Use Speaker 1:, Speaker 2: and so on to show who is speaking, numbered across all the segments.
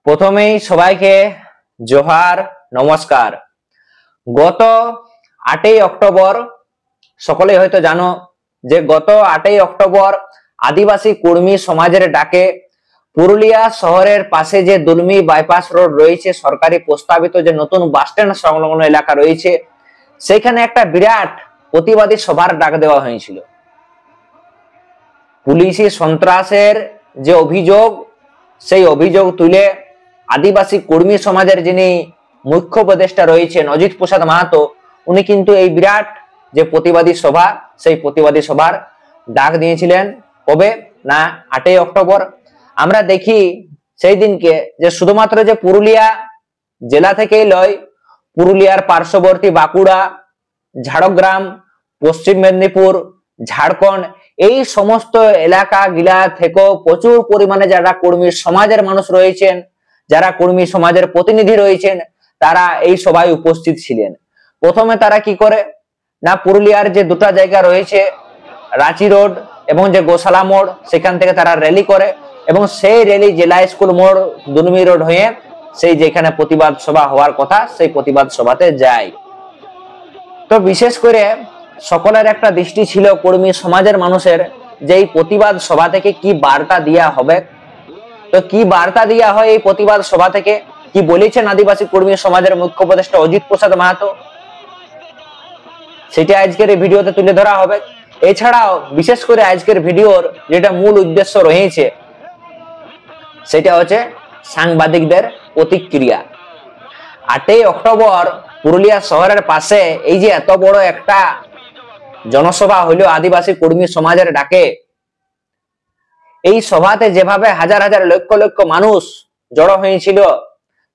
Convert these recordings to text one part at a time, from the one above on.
Speaker 1: প্রথমেই সবাইকে জোহার নমস্কার। গত 8ই অক্টোবর সকলে হয়তো জানো যে গত 8ই অক্টোবর আদিবাসী কর্মী সমাজের ডাকে পুরুলিয়া শহরের পাশে যে দুলমি বাইপাস রোড রয়েছে, সরকারি প্রস্তাবিত যে নতুন বাস স্ট্যান্ড সংলগ্ন এলাকা রয়েছে, সেখানে একটা বিরাট প্রতিবাদী সভার ডাক দেওয়া হয়েছিল। পুলিশি সন্ত্রাসের যে অভিযোগ, সেই অভিযোগ তুলে আদিবাসী কর্মী সমাজের যিনি মুখ্য উপদেষ্টা রয়েছেন অজিত প্রসাদ মাহাতো, উনি কিন্তু এই বিরাট যে প্রতিবাদী সভা, সেই প্রতিবাদী সভার ডাক দিয়েছিলেন। কবে না 8ই অক্টোবর। আমরা দেখি সেই দিনকে যে শুধুমাত্র যে পুরুলিয়া জেলা থেকেই লয়, পুরুলিয়ার পার্শ্ববর্তী বাঁকুড়া, ঝাড়গ্রাম, পশ্চিম মেদিনীপুর, ঝাড়খণ্ড, এই সমস্ত এলাকা গিলা থেকেও প্রচুর পরিমাণে যারা কর্মী সমাজের মানুষ রয়েছেন, যারা কর্মী সমাজের প্রতিনিধি রয়েছেন, তারা এই সভায় উপস্থিত ছিলেন। প্রথমে তারা কি করে না, পুরুলিয়ার যে দুটো জায়গা রয়েছে, রাঁচি রোড এবং যে গোশালা মোড়, সেখান থেকে তারা র্যালি করে এবং সেই র্যালি জেলা স্কুল মোড় দুলমি রোড হয়ে সেই যেখানে প্রতিবাদ সভা হওয়ার কথা, সেই প্রতিবাদ সভাতে যায়। তো বিশেষ করে সকলের একটা দৃষ্টি ছিল কর্মী সমাজের মানুষের, যে এই প্রতিবাদ সভা থেকে কি বার্তা দেওয়া হবে। তো কি বার্তা দেওয়া হয় এই প্রতিবাদ সভা থেকে, কি বলেছেন আদিবাসী কর্মী সমাজের মুখ্য উপদেষ্টা অজিত প্রসাদ মাহাতো, সেটা আজকের এই ভিডিওতে তুলে ধরা হবে। এছাড়াও বিশেষ করে আজকের ভিডিওর যেটা মূল উদ্দেশ্য রয়েছে, সেটা হচ্ছে সাংবাদিকদের প্রতিক্রিয়া। 8ই অক্টোবর পুরুলিয়া শহরের পাশে এই যে এত বড় একটা জনসভা হইল আদিবাসী কর্মী সমাজের ডাকে, এই সভাতে যেভাবে হাজার হাজার লক্ষ লক্ষ মানুষ জড়ো হয়েছিল,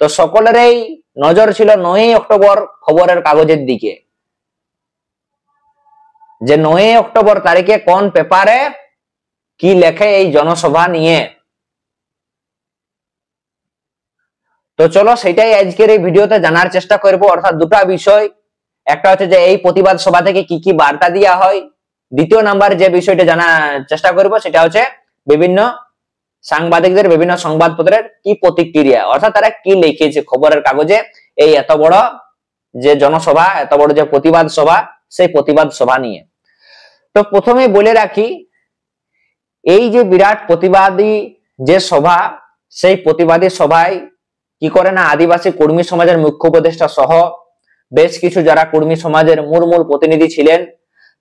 Speaker 1: তো সকলেরই নজর ছিল 9ই অক্টোবর খবরের কাগজের দিকে, যে 9ই অক্টোবর তারিখে কোন পেপারে কি লেখে এই জনসভা নিয়ে। তো চলো সেটাই আজকের এই ভিডিওতে জানার চেষ্টা করব। অর্থাৎ দুটো বিষয়, একটা হচ্ছে যে এই প্রতিবাদ সভা থেকে কি কি বার্তা দেওয়া হয়, দ্বিতীয় নাম্বার যে বিষয়টা জানার চেষ্টা করব সেটা হচ্ছে বিভিন্ন সাংবাদিকদের, বিভিন্ন সংবাদপত্রের কি প্রতিক্রিয়া, অর্থাৎ তারা কি লিখেছে খবরের কাগজে এই এত বড় যে জনসভা, এত বড় যে প্রতিবাদ সভা, সেই প্রতিবাদ সভা নিয়ে। তো প্রথমে বলে রাখি, এই যে বিরাট প্রতিবাদী যে সভা, সেই প্রতিবাদী সভায় কি করে না, আদিবাসী কর্মী সমাজের মুখ্য উপদেষ্টা সহ বেশ কিছু যারা কর্মী সমাজের মূল প্রতিনিধি ছিলেন,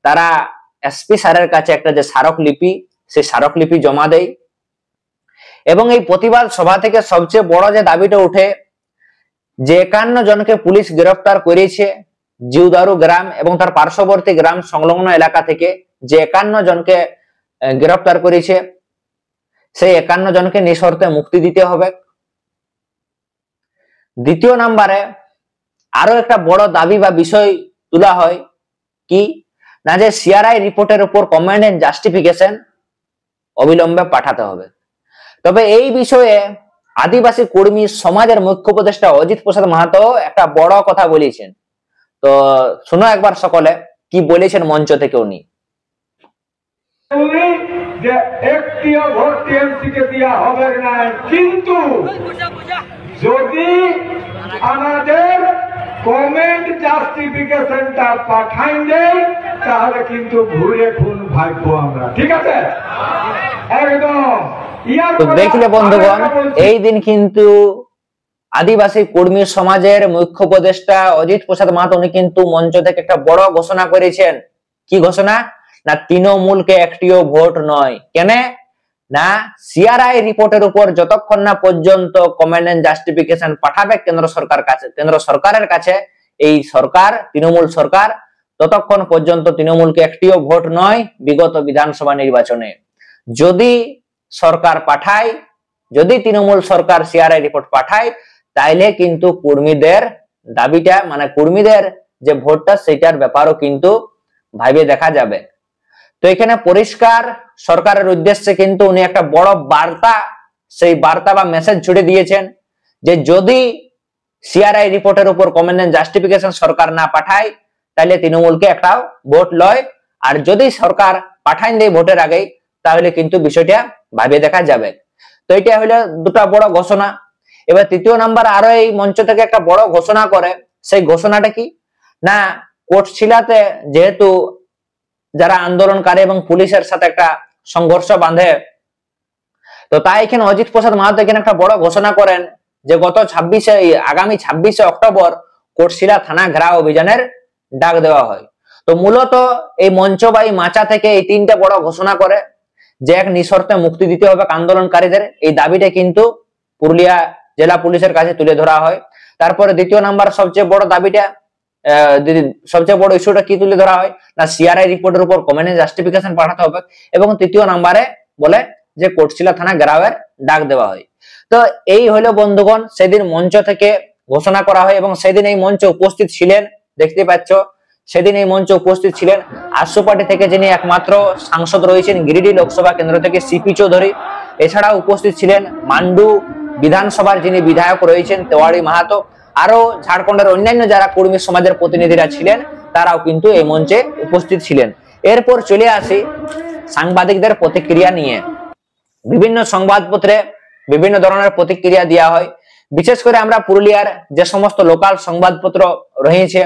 Speaker 1: তারা এসপি স্যারের কাছে একটা যে স্মারকলিপি, সেই স্মারকলিপি জমা দেয়। এবং এই প্রতিবাদ সভা থেকে সবচেয়ে বড় যে দাবিটা উঠে, যে 51 জনকে পুলিশ গ্রেফতার করেছে জিউদারু গ্রাম এবং তার পার্শ্ববর্তী গ্রাম সংলগ্ন এলাকা থেকে, যে 51 জনকে গ্রেফতার করেছে, সেই 51 জনকে নিঃশর্তে মুক্তি দিতে হবে। দ্বিতীয় নাম্বারে আরো একটা বড় দাবি বা বিষয় তোলা হয়, কি না, যে সিআরআই রিপোর্টের উপর কমেন্ট এন্ড জাস্টিফিকেশন অবিলম্বে পাঠাতে হবে। তবে এই বিষয়ে আদিবাসী কর্মী সমাজের মুখ্য উপদেষ্টা অজিত প্রসাদ মাহাতো একটা বড় কথা বলেছেন। তো শুনো একবার সকলে কি বলেছেন মঞ্চ থেকে উনি।
Speaker 2: যে একটিও ভোট টিএমসিকে দেওয়া হবে না, কিন্তু যদি আমাদের কমেন্ট জাস্টিফিকেশনটা পাঠাই দেয়, তাহলে কিন্তু ঘুরে খুন ভাববো আমরা, ঠিক আছে একদম।
Speaker 1: তো দেখলে বন্ধুগণ, এই দিন কিন্তু আদিবাসী কর্মী সমাজের মুখ্য উপদেষ্টা অজিত প্রসাদ মাহাতো উনি কিন্তু মঞ্চ থেকে একটা বড় ঘোষণা করেছেন। কি ঘোষণা না, তৃণমূলকে একটিও ভোট নয়। কেন না, সিআরআই রিপোর্টের উপর যতক্ষণ না পর্যন্ত কমেন্ট এন্ড জাস্টিফিকেশন পাঠাবে কেন্দ্র সরকারের কাছে এই সরকার, তৃণমূল সরকার, ততক্ষণ পর্যন্ত তৃণমূলকে একটিও ভোট নয় বিগত বিধানসভা নির্বাচনে। যদি সরকার পাঠায়, যদি তৃণমূল সরকার সিআরআই রিপোর্ট পাঠায়, তাইলে কিন্তু কর্মীদের দাবিটা, মানে কর্মীদের যে ভোটটা, সেটার ব্যাপারও কিন্তু ভাবে দেখা যাবে। তো এখানে পরিষ্কার সরকারের উদ্দেশ্যে কিন্তু উনি একটা বড় বার্তা, সেই বার্তা বা মেসেজ ছুড়ে দিয়েছেন, যে যদি সিআরআই রিপোর্টের উপর কমেন্ট এন্ড জাস্টিফিকেশন সরকার না পাঠায়, তাহলে তৃণমূলকে একটা ভোট লয়, আর যদি সরকার পাঠান দেয় ভোটের আগে, তাহলে কিন্তু বিষয়টা ভাবে দেখা যাবে। তো এটা হলো দুটো বড় ঘোষণা। এবার তৃতীয় নাম্বার আরো এই মঞ্চ থেকে একটা বড় ঘোষণা করে। সেই ঘোষণাটা কি না, কোটশিলাতে যেহেতু যারা আন্দোলনকারী এবং পুলিশের সাথে একটা সংঘর্ষ বাঁধে, তো তাই এখানে অজিত প্রসাদ মাহাতো এখানে একটা বড় ঘোষণা করেন যে গত আগামী 26শে অক্টোবর কোটশিলা থানা ঘেরাও অভিযানের ডাক দেওয়া হয়। তো মূলত এই মঞ্চ বা এই মাচা থেকে এই তিনটা বড় ঘোষণা করে যে এক নিঃশর্তে মুক্তি দিতে হবে আন্দোলনকারীদের, এই দাবিটা কিন্তু পুরুলিয়া জেলা পুলিশের কাছে তুলে ধরা হয়। তারপরে দ্বিতীয় নাম্বার সবচেয়ে বড় দাবিটা, সবচেয়ে বড় ইস্যুটা কি তুলে ধরা হয় না, সিআরআই রিপোর্টের উপর কমেন্ট জাস্টিফিকেশন পাঠাতে হবে। এবং তৃতীয় নাম্বারে বলে যে কোটশিলা থানা ঘেরাওয়ের ডাক দেওয়া হয়। তো এই হলো বন্ধুগণ সেদিন মঞ্চ থেকে ঘোষণা করা হয় এবং সেদিন এই মঞ্চে উপস্থিত ছিলেন, দেখতে পাচ্ছ সেদিন এই মঞ্চে উপস্থিত ছিলেন আশু পার্টি থেকে যিনি একমাত্র সাংসদ রয়েছেন গিরিডি লোকসভা কেন্দ্র থেকে সিপি চৌধুরী। এছাড়াও উপস্থিত ছিলেন মান্ডু বিধানসভার যিনি বিধায়ক রয়েছেন তেওয়ারি মাহাতো। আরো ঝাড়খণ্ডের অন্যান্য যারা কর্মী সমাজের প্রতিনিধিরা ছিলেন তারাও কিন্তু এই মঞ্চে উপস্থিত ছিলেন। এরপর চলে আসি সাংবাদিকদের প্রতিক্রিয়া নিয়ে। বিভিন্ন সংবাদপত্রে বিভিন্ন ধরনের প্রতিক্রিয়া দেওয়া হয়। বিশেষ করে আমরা পুরুলিয়ার যে সমস্ত লোকাল সংবাদপত্র রয়েছে,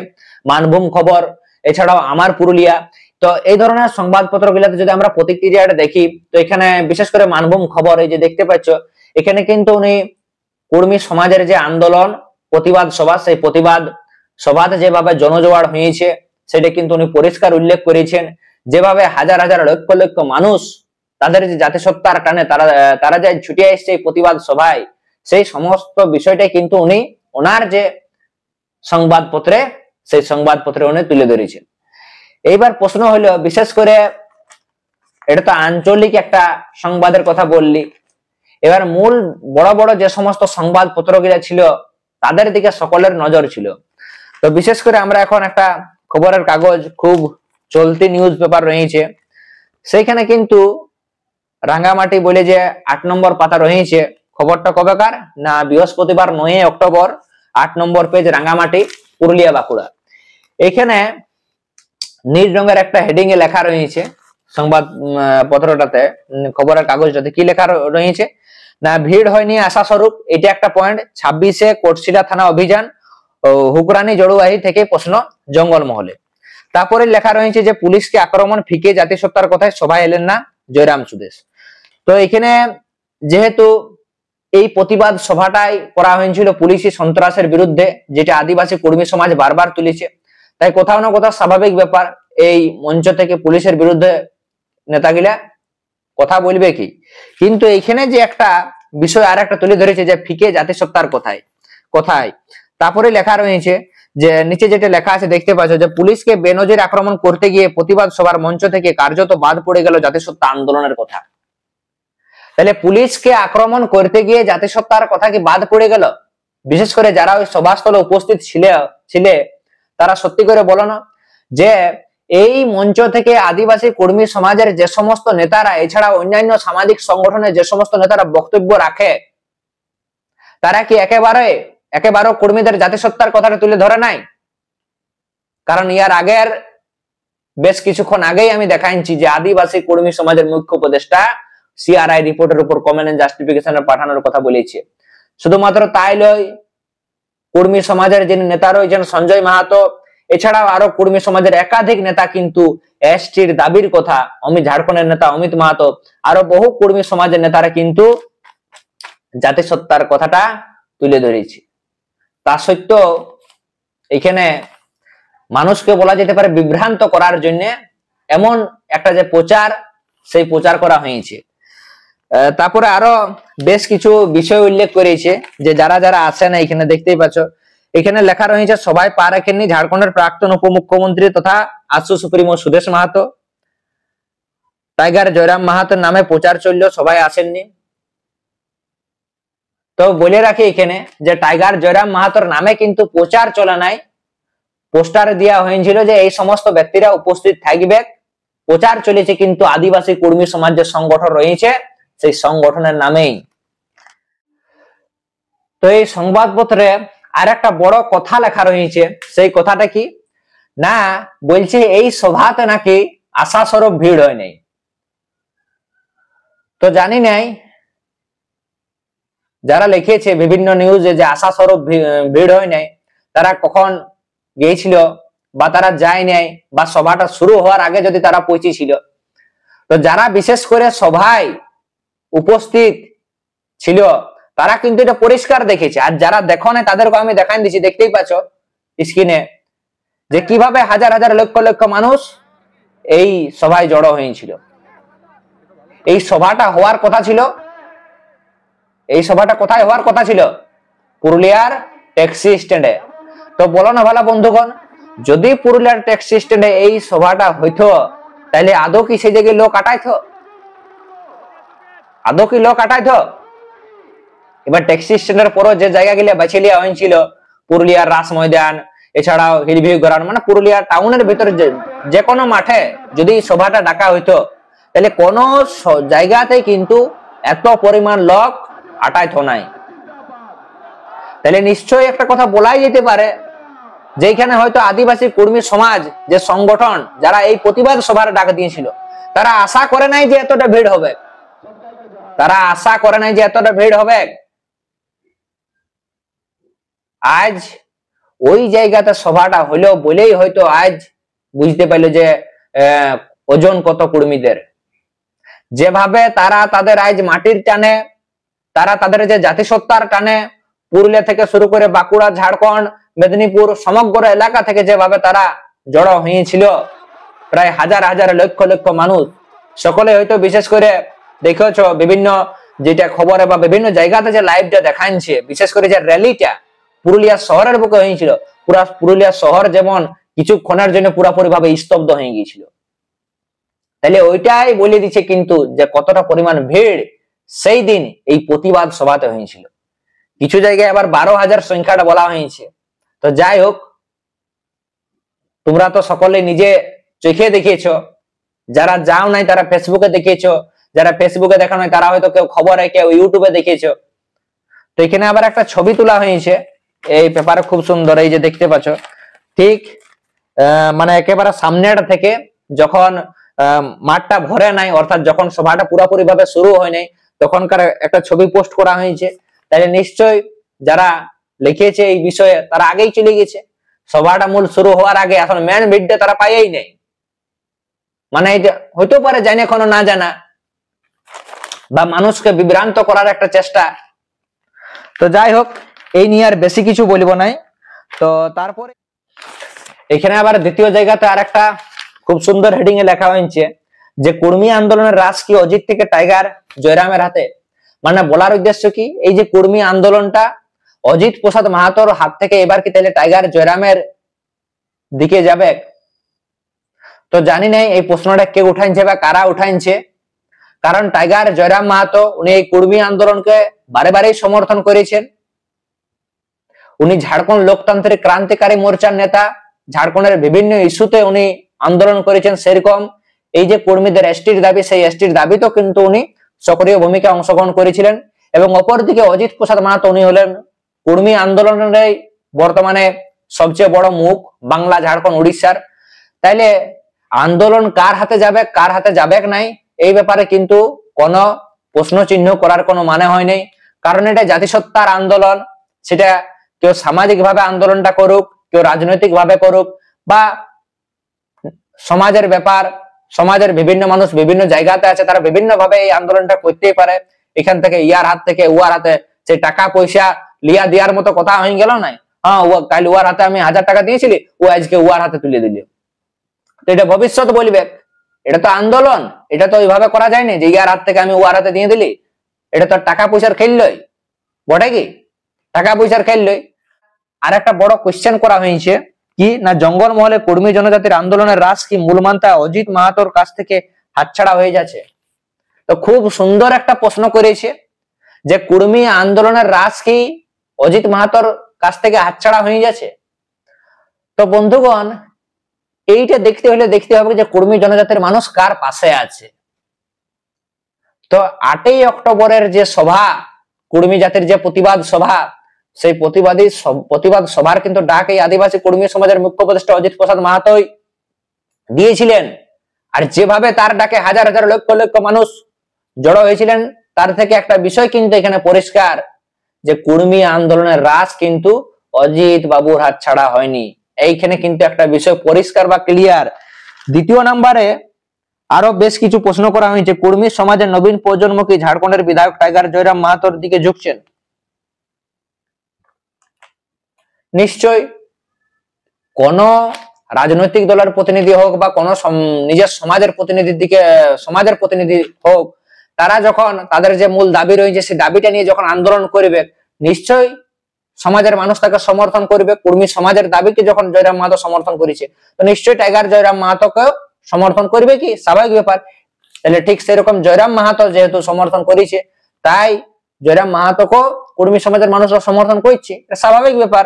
Speaker 1: মানভূম খবর, এছাড়াও আমার পুরুলিয়া, তো এই ধরনের সংবাদপত্র গুলাতে যদি আমরা প্রতিক্রিয়াটা দেখি, তো এখানে বিশেষ করে মানভূম খবর এই যে দেখতে পাচ্ছ, এখানে কিন্তু উনি কর্মী সমাজের যে আন্দোলন প্রতিবাদ সভা, সেই প্রতিবাদ সভাতে যেভাবে জনজোয়ার হয়েছে সেটা কিন্তু উনি পরিষ্কার উল্লেখ করেছেন। যেভাবে হাজার হাজার লক্ষ লক্ষ মানুষ তাদের যে জাতিসত্তার টানে তারা যে ছুটে এসছে এই প্রতিবাদ সভায়, সেই সমস্ত বিষয়টাই কিন্তু উনি ওনার যে সংবাদপত্রে সেই সংবাদপত্রে উনি তুলে ধরেছেন। এইবার প্রশ্ন হলো, বিশেষ করে এটা তো আঞ্চলিক একটা সংবাদের কথা বললি, এবার মূল বড় বড় যে সমস্ত সংবাদপত্র গুলা ছিল তাদের দিকে সকলের নজর ছিল। তো বিশেষ করে আমরা এখন একটা খবরের কাগজ খুব চলতি নিউজ পেপার রয়েছে, সেইখানে কিন্তু রাঙ্গামাটি বলে যে 8 নম্বর পাতা রয়েছে, খবরটা কবেকার না বৃহস্পতিবার 9 অক্টোবর, 8 নম্বর পেজ, রাঙ্গামাটি পুরুলিয়া বাঁকুড়া। এখানে নীল রঙের একটা হেডিং এ লেখা রয়েছে সংবাদ পত্রটাতে, খবরের কাগজটাতে কি লেখা রয়েছে না, ভিড় হয়নি আশাস্বরূপ, এটা একটা পয়েন্ট। 26শে কোটশিলা থানা অভিযান, হুকরানি জড়ুয়াহি থেকে প্রশ্ন জঙ্গলমহলে। তারপরে লেখা রয়েছে যে পুলিশকে আক্রমণ ফিকে জাতিসত্তার কথায় সভায় এলেন না জয়রাম সুদেশ। তো এখানে যেহেতু এই প্রতিবাদ সভাটাই করা হয়েছিল পুলিশি সন্ত্রাসের বিরুদ্ধে, যেটা আদিবাসী কর্মী সমাজ বারবার তুলেছে, তাই কোথাও না কোথাও স্বাভাবিক ব্যাপার এই মঞ্চ থেকে পুলিশের বিরুদ্ধে নেতাগিলা কথা বলবে কি। কিন্তু এইখানে যে একটা বিষয় আর একটা তুলে ধরেছে যে ফিকে জাতিসত্তার কোথায় তারপরে লেখা রয়েছে যে নিচে যেটা লেখা আছে দেখতে পাচ্ছ যে পুলিশকে বেনজির আক্রমণ করতে গিয়ে প্রতিবাদ সভার মঞ্চ থেকে কার্যত বাদ পড়ে গেল জাতিসত্তা আন্দোলনের কথা। তাহলে পুলিশকে আক্রমণ করতে গিয়ে জাতিসত্তার কথা কি বাদ পড়ে গেল? বিশেষ করে যারা ওই সভাস্থলে উপস্থিত ছিলে তারা সত্যি করে বলো না যে এই মঞ্চ থেকে আদিবাসী কর্মী সমাজের যে সমস্ত নেতারা, এছাড়া অন্যান্য সামাজিক সংগঠনের যে সমস্ত নেতারা বক্তব্য রাখে, তারা কি একেবারে কর্মীদের জাতিসত্তার কথাটা তুলে ধরে নাই? কারণ ইয়ার আগের বেশ কিছুক্ষণ আগেই আমি দেখাইছি যে আদিবাসী কর্মী সমাজের মুখ্য উপদেষ্টা সিআরআই রিপোর্টের উপর কমেন্ট জাস্টিফিকেশন পাঠানোর কথা বলেছে। শুধুমাত্র তাই নয়, কর্মী সমাজের যিনি নেতা রয়েছেন সঞ্জয় মাহাতো, এছাড়াও আরো কর্মী সমাজের একাধিক নেতা কিন্তু এসটির দাবির কথা, ঝাড়খণ্ডের নেতা অমিত মাহাতো, আরো বহু কর্মী সমাজের নেতারা কিন্তু জাতিসত্তার কথাটা তুলে ধরেছে। তা সত্ত্বেও এখানে মানুষকে বলা যেতে পারে বিভ্রান্ত করার জন্য এমন একটা যে প্রচার, সেই প্রচার করা হয়েছে। তারপরে আরো বেশ কিছু বিষয় উল্লেখ করেছে যে যারা যারা আসে না, এখানে দেখতেই পাচ্ছ এখানে লেখা রয়েছে সবাই পা রাখেননি ঝাড়খণ্ডের প্রাক্তন উপমুখ্যমন্ত্রী তথা আসু সুপ্রিমো সুদেশ মাহাতো, টাইগার জয়রাম মাহাতোর নামে প্রচার চলল, সবাই আসেননি। তো বলে রাখি এখানে যে টাইগার জয়রাম মাহাতোর নামে কিন্তু প্রচার চলে নাই, পোস্টার দেওয়া হয়েছিল যে এই সমস্ত ব্যক্তিরা উপস্থিত থাকবে, প্রচার চলেছে কিন্তু আদিবাসী কর্মী সমাজ যে সংগঠন রয়েছে সেই সংগঠনের নামেই। তো এই সংবাদপত্রে আর একটা বড় কথা লেখা রয়েছে, সেই কথাটা কি না, বলছে এই সভাতে নাকি আশাস্বরূপ ভিড় হয় নাই। তো জানি নাই যারা লিখেছে বিভিন্ন নিউজে যে আশা স্বরূপ ভিড় হয় নাই, তারা কখন গিয়েছিল বা তারা যায় নাই, বা সভাটা শুরু হওয়ার আগে যদি তারা পৌঁছেছিল। তো যারা বিশেষ করে সভায় উপস্থিত ছিল তারা কিন্তু এটা পরিষ্কার দেখেছে, আর যারা দেখো না তাদেরকে আমি দেখাই দিচ্ছি, দেখতেই পাচ্ছ স্ক্রিনে যে কিভাবে হাজার হাজার লক্ষ লক্ষ মানুষ এই সভায় জড়ো হয়েছিল। এই সভাটা হওয়ার কথা ছিল, এই সভাটা কোথায় হওয়ার কথা ছিল? পুরুলিয়ার ট্যাক্সি স্ট্যান্ডে। তো বলো না ভালো বন্ধুগণ, যদি পুরুলিয়ার ট্যাক্সি স্ট্যান্ডে এই সভাটা হইতো তাহলে আদৌ কি সেই জায়গায় লোক আটাইতো? আদৌ কি লোক আটাইতো? এবার ট্যাক্সি স্ট্যান্ডের পরও যে জায়গাগুলো বেছে নেওয়া হয়েছিল, পুরুলিয়ার রাস ময়দান, এছাড়াও হিলভিউ গ্রাউন্ড, মানে পুরুলিয়া টাউনের ভিতরে যে কোনো মাঠে যদি সভাটা ডাকা হইতো তাহলে কোনো জায়গাতে কিন্তু এত পরিমাণ লোক আটাইতো নাই। তাহলে নিশ্চয়ই একটা কথা বলাই যেতে পারে, যেখানে হয়তো আদিবাসী কর্মী সমাজ যে সংগঠন যারা এই প্রতিবাদ সভার ডাক দিয়েছিল, তারা আশা করে নাই যে এতটা ভিড় হবে, তারা আশা করে নাই যে এতটা ভিড় হবে। আজ ওই জায়গাতে সভাটা হলো বলেই হয়তো আজ বুঝতে পারলো যে ওজন কত কর্মীদের। যেভাবে তারা তাদের আজ মাটির টানে, তারা তাদের যে জাতিসত্তার টানে পুরুলিয়া থেকে শুরু করে বাঁকুড়া, ঝাড়খণ্ড, মেদিনীপুর সমগ্র এলাকা থেকে যেভাবে তারা জড়ো হয়েছিল, প্রায় হাজার হাজার লক্ষ লক্ষ মানুষ, সকলে হয়তো বিশেষ করে দেখেছ বিভিন্ন যেটা খবরে বা বিভিন্ন জায়গাতে যে লাইভটা দেখাচ্ছে, বিশেষ করে যে র্যালিটা পুরুলিয়া শহরের বুকে হয়েছিল, পুরা পুরুলিয়া শহর যেমন কিছুক্ষণের জন্য পুরোপুরি ভাবে স্তব্ধ হয়ে গিয়েছিল। তাহলে ওইটাই বলে দিচ্ছে কিন্তু যে কতটা পরিমাণ ভিড় সেই দিন এই প্রতিবাদ সভাতে হয়েছিল। কিছু জায়গায় আবার 12,000 সংখ্যাটা বলা হয়েছে। তো যাই হোক, তোমরা তো সকলে নিজে চোখে দেখিয়েছো, যারা যাও নাই তারা ফেসবুকে দেখিয়েছো, যারা ফেসবুকে দেখা নাই তারা হয়তো কেউ খবরে, কেউ ইউটিউবে দেখিয়েছো। তো এখানে আবার একটা ছবি তোলা হয়েছে এই পেপারে, খুব সুন্দর, এই যে দেখতে পাচ্ছ, ঠিক মানে একেবারে সামনের থেকে যখন মাঠটা ভরে নাই, অর্থাৎ যখন সভাটা পুরোপুরি ভাবে শুরু হয় নাই, তখনকার একটা ছবি পোস্ট করা হয়েছে। তাহলে নিশ্চয় যারা লিখেছে এই বিষয়ে তারা আগেই চলে গেছে, সভাটা মূল শুরু হওয়ার আগে। এখন মেন ভিড়টা তারা পাইই নেই, মানে এটা হইতে পারে জানে এখনো না জানা, বা মানুষকে বিভ্রান্ত করার একটা চেষ্টা। তো যাই হোক, এই নিয়ে আর বেশি কিছু বলবো নাই। তো তারপরে এখানে আবার দ্বিতীয় জায়গাতে আর একটা খুব সুন্দর হেডিং এ লেখা হয়েছে যে কর্মী আন্দোলনের রাশ কি অজিত থেকে টাইগার জয়রামের হাতে। মানে বলার উদ্দেশ্য কি, এই যে কর্মী আন্দোলনটা অজিত প্রসাদ মাহাতোর হাত থেকে এবার কি তাহলে টাইগার জয়রামের দিকে যাবে? তো জানি নাই এই প্রশ্নটা কে উঠাইছে বা কারা উঠাইছে, কারণ টাইগার জয়রাম মাহাতো উনি এই কর্মী আন্দোলনকে বারে বারেই সমর্থন করেছেন। উনি ঝাড়খণ্ড লোকতান্ত্রিক ক্রান্তিকারী মোর্চার নেতা, ঝাড়খণ্ডের বিভিন্ন ইস্যুতে উনি আন্দোলন করেছেন। সেরকম এই যে কর্মীদের এসটির দাবি, সেই এসটির দাবিতে কিন্তু উনি সক্রিয় ভূমিকা অংশগ্রহণ করেছিলেন। এবং অপরদিকে অজিত প্রসাদ মাহাতো উনি হলেন কর্মী আন্দোলনের বর্তমানে সবচেয়ে বড় মুখ বাংলা, ঝাড়খণ্ড, উড়িষ্যার। তাইলে আন্দোলন কার হাতে যাবে, কার হাতে যাবে নাই, এই ব্যাপারে কিন্তু কোনো প্রশ্ন চিহ্ন করার কোনো মানে হয় নাই। কারণ এটা জাতিসত্তার আন্দোলন, সেটা কেউ সামাজিক ভাবে আন্দোলনটা করুক, কেউ রাজনৈতিক ভাবে করুক, বা সমাজের ব্যাপার, সমাজের বিভিন্ন মানুষ বিভিন্ন জায়গাতে আছে, তারা বিভিন্ন ভাবে এই আন্দোলনটা করতেই পারে। এখান থেকে ইয়ার হাত থেকে উয়ার হাতে সেই টাকা পয়সা লিয়া দেওয়ার মতো কথা হয়ে গেল নাই। হ্যাঁ, ও কাল উয়ার হাতে আমি 1000 টাকা দিয়েছিলি, ও আজকে উয়ার হাতে তুলে দিল। তো এটা ভবিষ্যৎ বলবে, এটা তো আন্দোলন, এটা তো ওইভাবে করা যায় না যে ইয়ার হাত থেকে আমি উয়ার হাতে দিয়ে দিলি। এটা তো টাকা পয়সার খেললই বটে, কি টাকা পয়সার খেললই। আর একটা বড় কোশ্চেন করা হয়েছে কি না, জঙ্গল মহলে কর্মী জনজাতির আন্দোলনের রাশ কি মূলমান্তা অজিত মাহাতোর কাছ থেকে হাতছাড়া হয়ে যাচ্ছে। তো খুব সুন্দর একটা প্রশ্ন করেছে যে কর্মী আন্দোলনের রাশ কি অজিত মাহাতোর কাছ থেকে হাতছাড়া হয়ে যাচ্ছে। তো বন্ধুগণ, এইটা দেখতে হলে দেখতে হবে যে কর্মী জনজাতির মানুষ কার পাশে আছে। তো 8ই অক্টোবরের যে সভা, কর্মী জাতির যে প্রতিবাদ সভা, সেই প্রতিবাদ সভার কিন্তু ডাক এই আদিবাসী কর্মী সমাজের মুখ্য উপদেষ্টা অজিত প্রসাদ মাহাতোই দিয়েছিলেন। আর যেভাবে তার ডাকে হাজার হাজার লক্ষ লক্ষ মানুষ জড়ো হয়েছিলেন, তার থেকে একটা বিষয় কিন্তু এখানে পরিষ্কার যে কুর্মী আন্দোলনের রাশ কিন্তু অজিত বাবুর হাত ছাড়া হয়নি। এইখানে কিন্তু একটা বিষয় পরিষ্কার বা ক্লিয়ার। দ্বিতীয় নম্বরে আরো বেশ কিছু প্রশ্ন করা হয়েছে, কুর্মী সমাজের নবীন প্রজন্ম কি ঝাড়খণ্ডের বিধায়ক টাইগার জয়রাম মাহাতোর দিকে ঝুঁকছেন? নিশ্চয় কোন রাজনৈতিক দলের প্রতিনিধি হোক বা কোন নিজের সমাজের প্রতিনিধির দিকে, সমাজের প্রতিনিধি হোক, তারা যখন তাদের যে মূল দাবি রয়েছে সেই দাবিটা নিয়ে যখন আন্দোলন করবে, নিশ্চয়ই সমাজের মানুষ তাকে সমর্থন করবে। কুর্মী সমাজের দাবিকে যখন জয়রাম মাহাতো সমর্থন করেছে, তো নিশ্চয়ই টাইগার জয়রাম মাহাতোকেও সমর্থন করবে, কি স্বাভাবিক ব্যাপার। তাহলে ঠিক সেরকম জয়রাম মাহাতো যেহেতু সমর্থন করেছে, তাই জয়রাম মাহাতোকেও কুর্মী সমাজের মানুষরা সমর্থন করছে, এটা স্বাভাবিক ব্যাপার।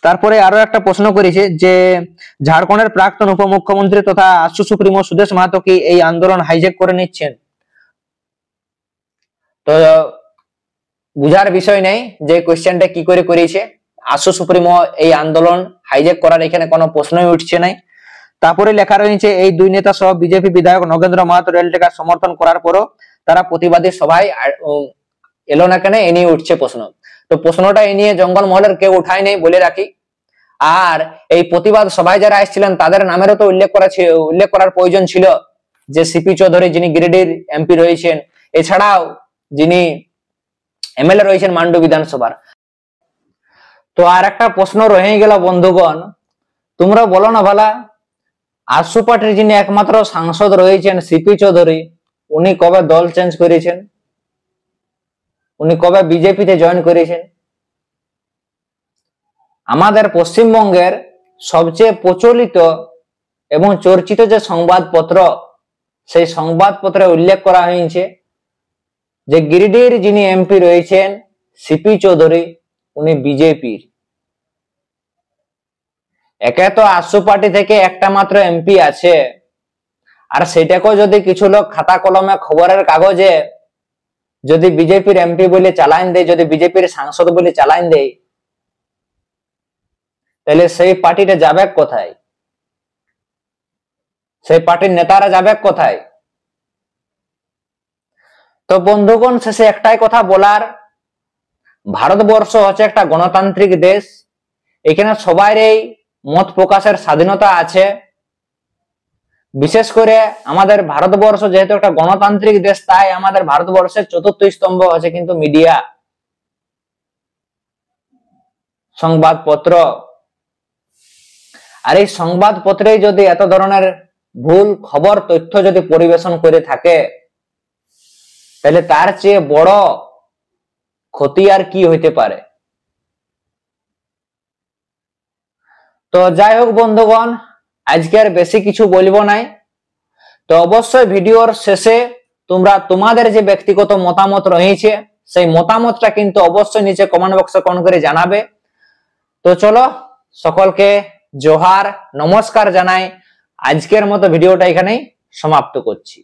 Speaker 1: তারপরে আরো একটা প্রশ্ন করেছে যে ঝাড়খণ্ডের প্রাক্তন উপমুখ্যমন্ত্রী তথা আসু সুপ্রিমো সুদেশ মাহাতো কি এই আন্দোলন হাইজ্যাক করে নিচ্ছেন? তো বুঝার বিষয় নেই যে কোয়েশ্চেনটা কি করে করেছে। আসু সুপ্রিমো এই আন্দোলন হাইজ্যাক করার এখানে কোনো প্রশ্নই উঠছে নাই। তারপরে লেখা রয়েছে এই দুই নেতা সহ বিজেপি বিধায়ক নগেন্দ্র মাহাতো রেল টেকার সমর্থন করার পরও তারা প্রতিবাদী সভায় এলো না কেন, এ নিয়ে উঠছে প্রশ্ন। তো প্রশ্নটা এ নিয়ে জঙ্গল মহলের কেউ উঠায় নেই বলে রাখি। আর এই প্রতিবাদ সভায় যারা এসেছিলেন তাদের নামেরও তো উল্লেখ করার প্রয়োজন ছিল, যে সিপি চৌধুরী যিনি গিরিডির এমপি রয়েছেন, এছাড়াও যিনি এমএলএ রয়েছেন মান্ডু বিধানসভার। তো আর একটা প্রশ্ন রয়ে গেল বন্ধুগণ, তোমরা বলো না ভালা, আসু পার্টির যিনি একমাত্র সাংসদ রয়েছেন সিপি চৌধুরী, উনি কবে দল চেঞ্জ করেছেন? উনি কবে বিজেপিতে জয়েন করেছেন? আমাদের পশ্চিমবঙ্গের সবচেয়ে প্রচলিত এবং চর্চিত যে সংবাদপত্র, সেই সংবাদপত্রে উল্লেখ করা হয়েছে যে গিরিডির যিনি এমপি রয়েছেন সিপি চৌধুরী, উনি বিজেপির। একে তো আসু পার্টি থেকে একটা মাত্র এমপি আছে, আর সেটাকেও যদি কিছু লোক খাতা কলমে খবরের কাগজে যদি বিজেপির এমপি বলে চালান দেয়, যদি বিজেপির সাংসদ বলে চালান দেয়, তাহলে সেই পার্টিটা যাবে কোথায়? সেই পার্টির নেতারা যাবে কোথায়? তো বন্ধুগণ, শেষে একটাই কথা বলার, ভারতবর্ষ হচ্ছে একটা গণতান্ত্রিক দেশ, এখানে সবারই মত প্রকাশের স্বাধীনতা আছে। বিশেষ করে আমাদের ভারতবর্ষ যেহেতু একটা গণতান্ত্রিক দেশ, তাই আমাদের ভারতবর্ষের চতুর্থ স্তম্ভ হচ্ছে কিন্তু মিডিয়া, সংবাদপত্র। আর এই সংবাদপত্রে যদি এত ধরনের ভুল খবর তথ্য যদি পরিবেশন করে থাকে, তাহলে তার চেয়ে বড় ক্ষতি আর কি হইতে পারে? তো যাই হোক বন্ধুগণ, আজকে আর বেশি কিছু বলবো নাই। তো অবশ্যই ভিডিওর শেষে তোমরা তোমাদের যে ব্যক্তিগত মতামত রয়েছে সেই মতামতটা কিন্তু অবশ্যই নিচে কমেন্ট বক্সে কমেন্ট করে জানাবে। তো চলো, সকলকে জোহার, নমস্কার জানাই। আজকের মতো ভিডিওটা এখানেই সমাপ্ত করছি।